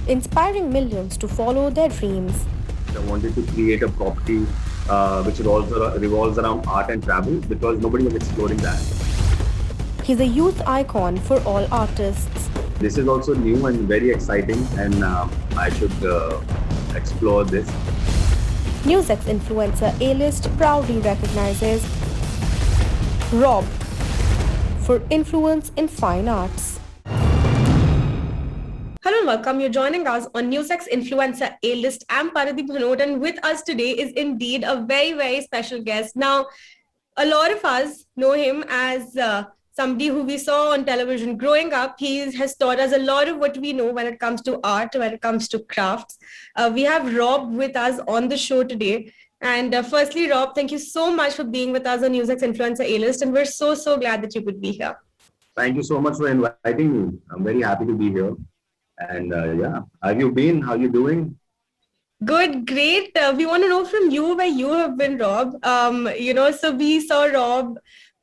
inspiring millions to follow their dreams. I wanted to create a property which revolves around art and travel because nobody was exploring that. He's a youth icon for all artists. This is also new and very exciting, and I should explore this. NewsX influencer A-list proudly recognizes Rob for influence in fine arts. Hello and welcome. You're joining us on NewsX Influencer A-List. I'm Paradeep Bhanot, and with us today is indeed a very, very special guest. Now, a lot of us know him as somebody who we saw on television growing up. He has taught us a lot of what we know when it comes to art, when it comes to crafts. We have Rob with us on the show today. And firstly, Rob, thank you so much for being with us on NewsX Influencer A-List. And we're so, so glad that you could be here. Thank you so much for inviting me. I'm very happy to be here. And yeah, how have you been? How are you doing? Good, great. We want to know from you where you have been, Rob. So we saw Rob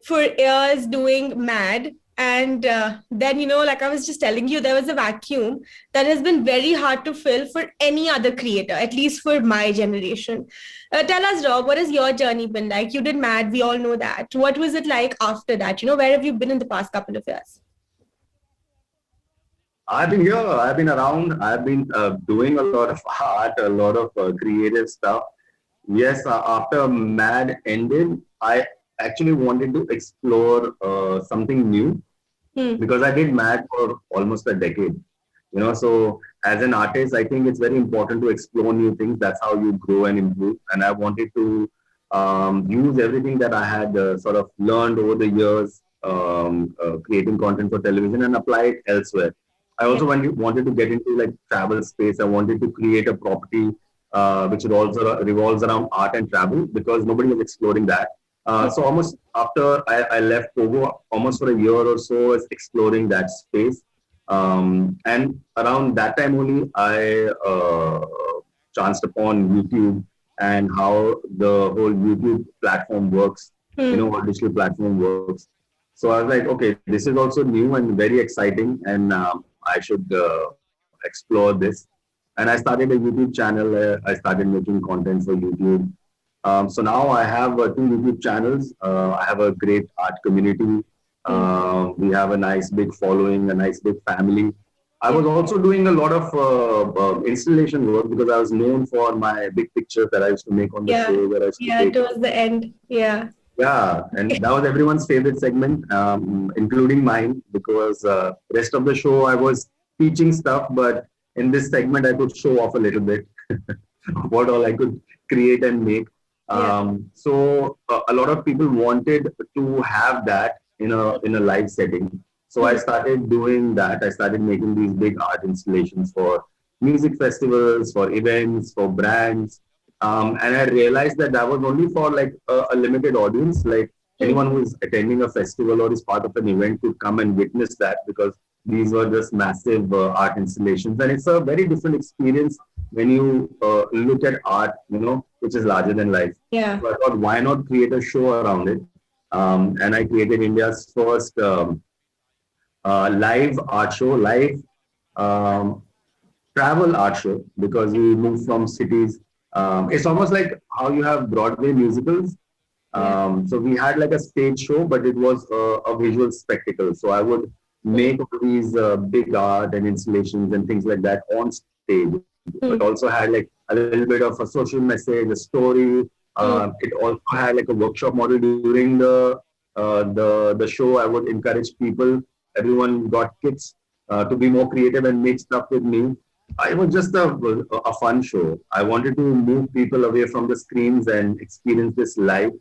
for years doing Mad. And then, like I was just telling you, there was a vacuum that has been very hard to fill for any other creator, at least for my generation. Tell us, Rob, what has your journey been like? You did Mad, we all know that. What was it like after that? Where have you been in the past couple of years? I've been here. I've been around. I've been doing a lot of art, a lot of creative stuff. Yes, after Mad ended, I actually wanted to explore something new because I did Mad for almost a decade. So as an artist, I think it's very important to explore new things. That's how you grow and improve. And I wanted to use everything that I had sort of learned over the years creating content for television and apply it elsewhere. I also wanted to get into like travel space. I wanted to create a property which revolves around art and travel because nobody was exploring that. So almost after I left Pogo, almost for a year or so, I was exploring that space. And around that time only, I chanced upon YouTube and how the whole YouTube platform works, how digital platform works. So I was like, okay, this is also new and very exciting, and I should explore this. And I started a YouTube channel. I started making content for YouTube. So now I have two YouTube channels. I have a great art community. We have a nice big following, a nice big family. I was also doing a lot of installation work because I was known for my big pictures that I used to make on the show. Where I used to take towards the end. Yeah, and that was everyone's favorite segment, including mine, because rest of the show I was teaching stuff, but in this segment I could show off a little bit what all I could create and make. So a lot of people wanted to have that in a live setting. So I started doing that. I started making these big art installations for music festivals, for events, for brands. And I realized that that was only for like a limited audience, like anyone who is attending a festival or is part of an event could come and witness that because these were just massive art installations. And it's a very different experience when you look at art, which is larger than life. Yeah. So I thought, why not create a show around it? And I created India's first live art show, live um, travel art show, because we moved from cities. It's almost like how you have Broadway musicals. So we had like a stage show, but it was a visual spectacle. So I would make all these big art and installations and things like that on stage, but also had like a little bit of a social message, a story. It also had like a workshop model during the show. I would encourage people. Everyone got kits to be more creative and make stuff with me. It was just a fun show. I wanted to move people away from the screens and experience this live.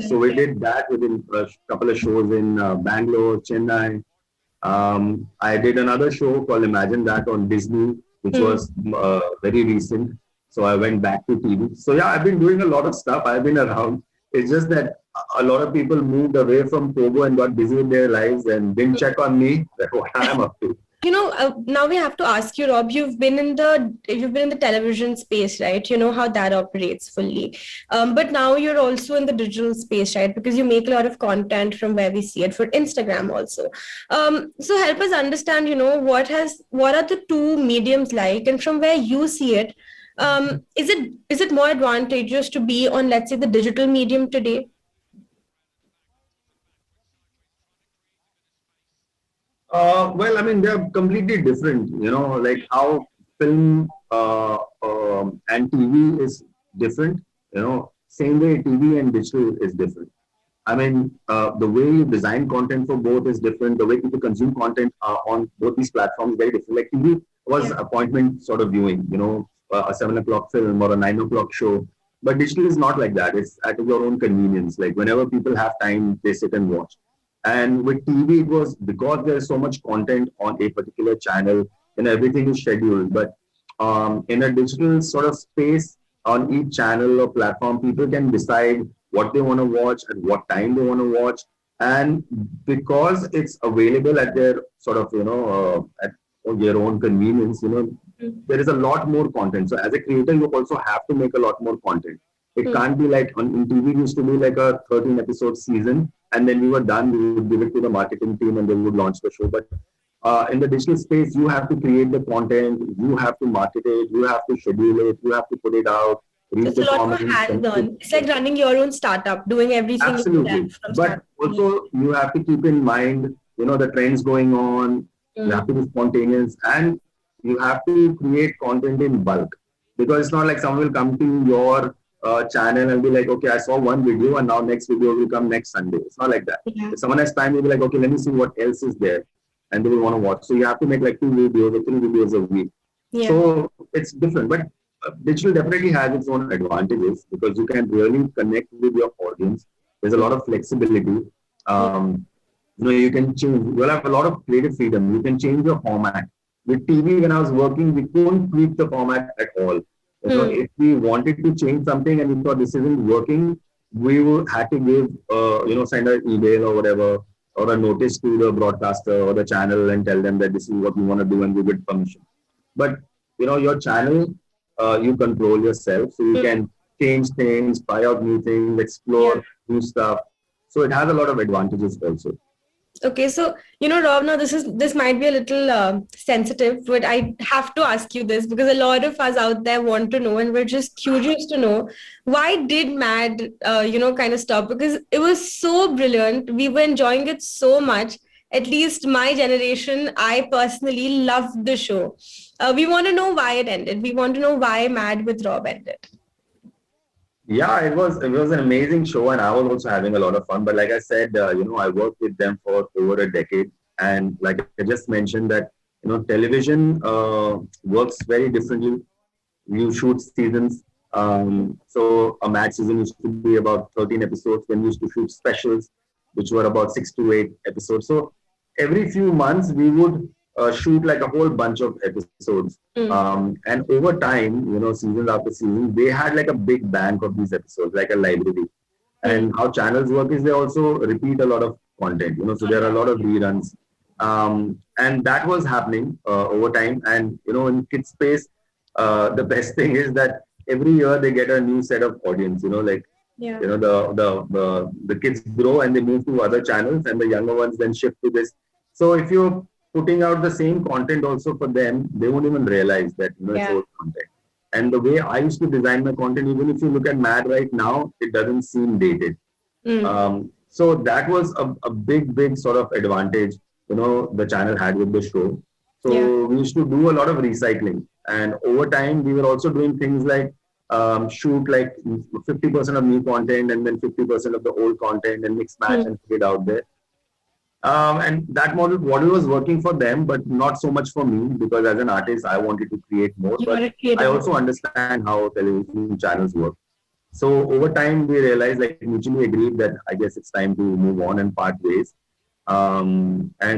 So we did that within a couple of shows in Bangalore, Chennai. I did another show called Imagine That on Disney, which was very recent. So I went back to TV. So yeah, I've been doing a lot of stuff. I've been around. It's just that a lot of people moved away from Pogo and got busy with their lives and didn't check on me. That's what I'm up to. Now we have to ask you, Rob. You've been in the television space, right? You know how that operates fully. But now you're also in the digital space, right? Because you make a lot of content from where we see it for Instagram also. So help us understand, what are the two mediums like, and from where you see it, is it more advantageous to be on, let's say, the digital medium today? Well, I mean, they're completely different, like how film and TV is different, same way TV and digital is different. I mean, the way you design content for both is different. The way people consume content on both these platforms is very different. Like TV was Yeah. appointment sort of viewing, a 7 o'clock film or a 9 o'clock show. But digital is not like that. It's at your own convenience. Like whenever people have time, they sit and watch. And with TV, it was because there's so much content on a particular channel and everything is scheduled. But in a digital sort of space on each channel or platform, people can decide what they want to watch at what time they want to watch. And because it's available at their sort of, at their own convenience, Mm. there is a lot more content. So as a creator, you also have to make a lot more content. It Mm. can't be like in TV, it used to be like a 13 episode season, and then we were done. We would give it to the marketing team, and they would launch the show. But in the digital space, you have to create the content, you have to market it, you have to schedule it, you have to put it out, So read it's a the lot more comments, hands-on. It's like running your own startup, doing everything yourself absolutely. from But start to finish. also, you have to keep in mind, the trends going on. You have Mm. to be spontaneous, and you have to create content in bulk, because it's not like someone will come to your channel and be like, okay, I saw one video, and now next video will come next Sunday. It's not like that. Yeah. If someone has time, they'll be like, okay, let me see what else is there, and they will want to watch. So you have to make like 2 videos or 3 videos a week. Yeah. So it's different, but digital definitely has its own advantages because you can really connect with your audience. There's a lot of flexibility. Yeah. You can change. You'll have a lot of creative freedom. You can change your format. With TV, when I was working, we couldn't tweak the format at all. Hmm. If we wanted to change something and we thought this isn't working, we would had to give, send an email or whatever, or a notice to the broadcaster or the channel and tell them that this is what we want to do and we get permission. But your channel, you control yourself, so you Hmm. can change things, try out new things, Yeah. explore new stuff. So it has a lot of advantages also. Okay, so Rob, now this might be a little sensitive, but I have to ask you this because a lot of us out there want to know, and we're just curious to know why did Mad, kind of stop? Because it was so brilliant. We were enjoying it so much. At least my generation, I personally loved the show. We want to know why it ended. We want to know why Mad with Rob ended. Yeah, it was an amazing show, and I was also having a lot of fun. But like I said, I worked with them for over a decade, and like I just mentioned that television works very differently. You shoot seasons. So a match season used to be about 13 episodes. Then we used to shoot specials, which were about 6 to 8 episodes. So every few months we would shoot like a whole bunch of episodes. Mm. And over time, season after season, they had like a big bank of these episodes, like a library. Mm. And how channels work is they also repeat a lot of content, so there are a lot of reruns. And that was happening over time. And, in kids space, the best thing is that every year they get a new set of audience, like, Yeah. the kids grow and they move to other channels and the younger ones then shift to this. So if you're putting out the same content also for them, they won't even realize that, it's Yeah. old content. And the way I used to design my content, even if you look at Mad right now, it doesn't seem dated. Mm. So that was a big sort of advantage, the channel had with the show. So Yeah. we used to do a lot of recycling. And over time, we were also doing things like shoot like 50% of new content and then 50% of the old content and mix match Mm. and put it out there. And that model was working for them, but not so much for me because as an artist, I wanted to create more. You But want to create I a also understand how television channels work. So over time, we realized, like mutually agreed that I guess it's time to move on and part ways. And I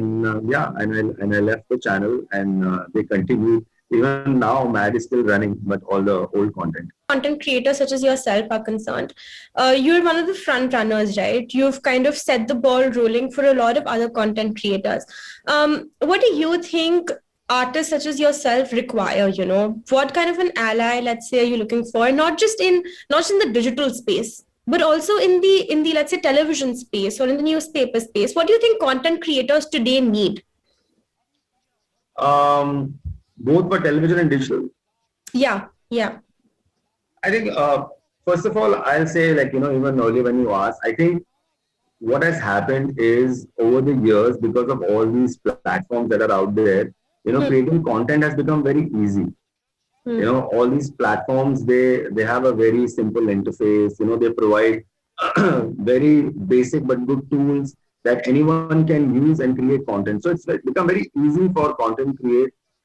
left the channel, and they continued. even now, Mad is still running, but all the old content. Content creators such as yourself are concerned, you're one of the front runners, right? You've kind of set the ball rolling for a lot of other content creators. What do you think artists such as yourself require? You know, what kind of an ally, let's say, are you looking for? Not just in the digital space, but also in the let's say television space or in the newspaper space. What do you think content creators today need? Both for television and digital. Yeah, yeah. I think, first of all, I'll say, like, even earlier when you asked, I think what has happened is over the years, because of all these platforms that are out there, Hmm, creating content has become very easy. hmm, All these platforms, they have a very simple interface. They provide very basic but good tools that anyone can use and create content. So it's like become very easy for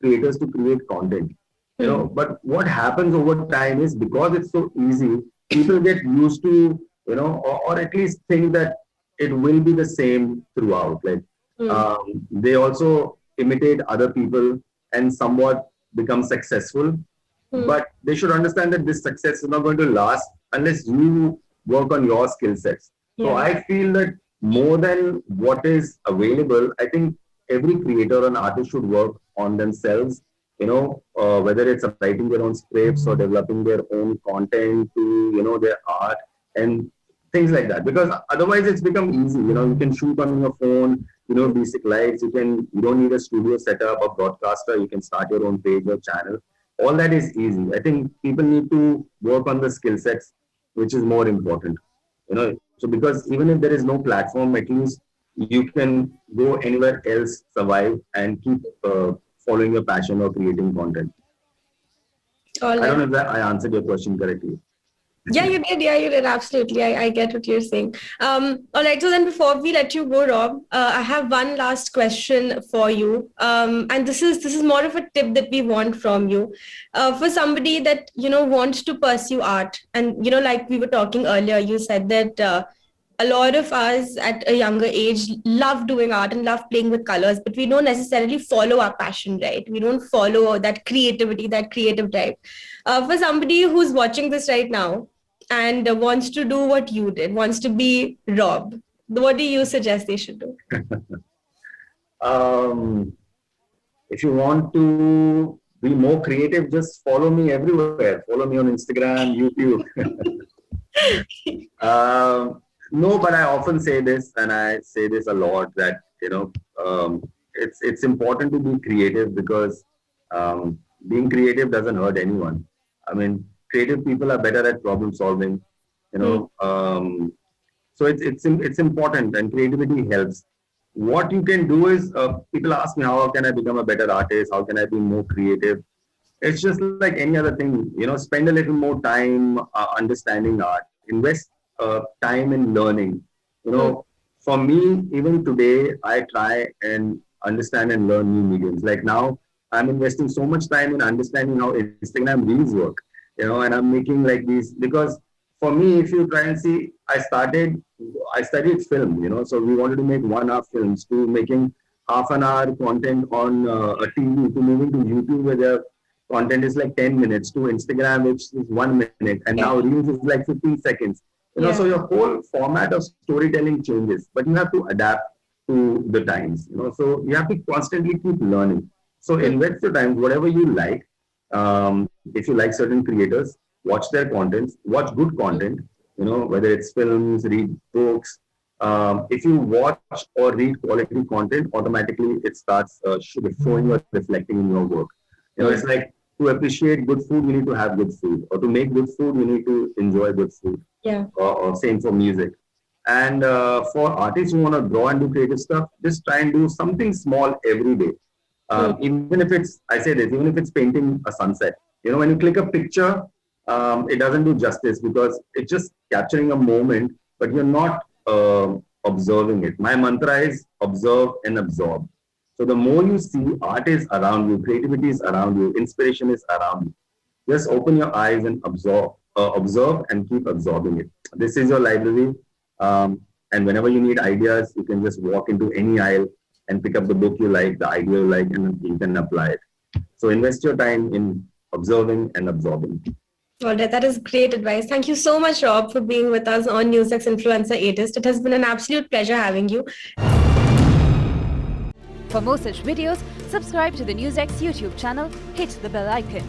creators to create content. hmm, But what happens over time is, because it's so easy, people get used to, or at least think that it will be the same throughout. Like, hmm, they also imitate other people and somewhat become successful, hmm. but they should understand that this success is not going to last unless you work on your skill sets. So Yeah. I feel that more than what is available, I think every creator and artist should work on themselves. Whether it's writing their own scripts or developing their own content to their art and things like that. Because otherwise, it's become easy. You can shoot on your phone. Basic lights. You don't need a studio setup or broadcaster. You can start your own page or channel. All that is easy. I think people need to work on the skill sets, which is more important. So because even if there is no platform, at least you can go anywhere else, survive, and keep following your passion or creating content. All I don't right. know if that I answered your question correctly. Yeah, you did. Yeah, you did. Absolutely. I get what you're saying. All right. So then before we let you go, Rob, I have one last question for you. And this is more of a tip that we want from you. For somebody that, wants to pursue art. And, like we were talking earlier, you said that a lot of us at a younger age love doing art and love playing with colors, but we don't necessarily follow our passion, right? We don't follow that creativity, that creative drive. For somebody who's watching this right now and wants to do what you did, wants to be Rob, what do you suggest they should do? Um, if you want to be more creative, just follow me everywhere. Follow me on Instagram, YouTube. No, but I often say this, and I say this a lot, that it's important to be creative, because being creative doesn't hurt anyone. I mean, creative people are better at problem solving. You Hmm, know, um, so it's important, and creativity helps. What you can do is, people ask me, how can I become a better artist? How can I be more creative? It's just like any other thing. Spend a little more time understanding art. Invest time in learning. You hmm, know, for me, even today, I try and understand and learn new mediums. Like now, I'm investing so much time in understanding how Instagram Reels work. And I'm making like these, because for me, if you try and see, I studied film. So we wanted to make 1 hour films, to making half an hour content on a TV, to moving to YouTube where the content is like 10 minutes, to Instagram, which is 1 minute, and now yeah, Reels is like 15 seconds. So yeah, your whole format of storytelling changes, but you have to adapt to the times. So you have to constantly keep learning. So hmm, invest your time, whatever you like. If you like certain creators, watch their contents, watch good content. Whether it's films, read books. If you watch or read quality content, automatically it starts showing or reflecting in your work. It's hmm, like, to appreciate good food, you need to have good food, or to make good food, you need to enjoy good food, yeah, or same for music. And for artists who want to draw and do creative stuff, just try and do something small every day. hmm, Even if it's, I say this, even if it's painting a sunset, when you click a picture, it doesn't do justice, because it's just capturing a moment, but you're not observing it. My mantra is observe and absorb. So the more you see, art is around you, creativity is around you, inspiration is around you. Just open your eyes and observe and keep absorbing it. This is your library. And whenever you need ideas, you can just walk into any aisle and pick up the book you like, the idea you like, and you can apply it. So invest your time in observing and absorbing. All right, that is great advice. Thank you so much, Rob, for being with us on NewsX Influencer A-List. It has been an absolute pleasure having you. For more such videos, subscribe to the NewsX YouTube channel, hit the bell icon.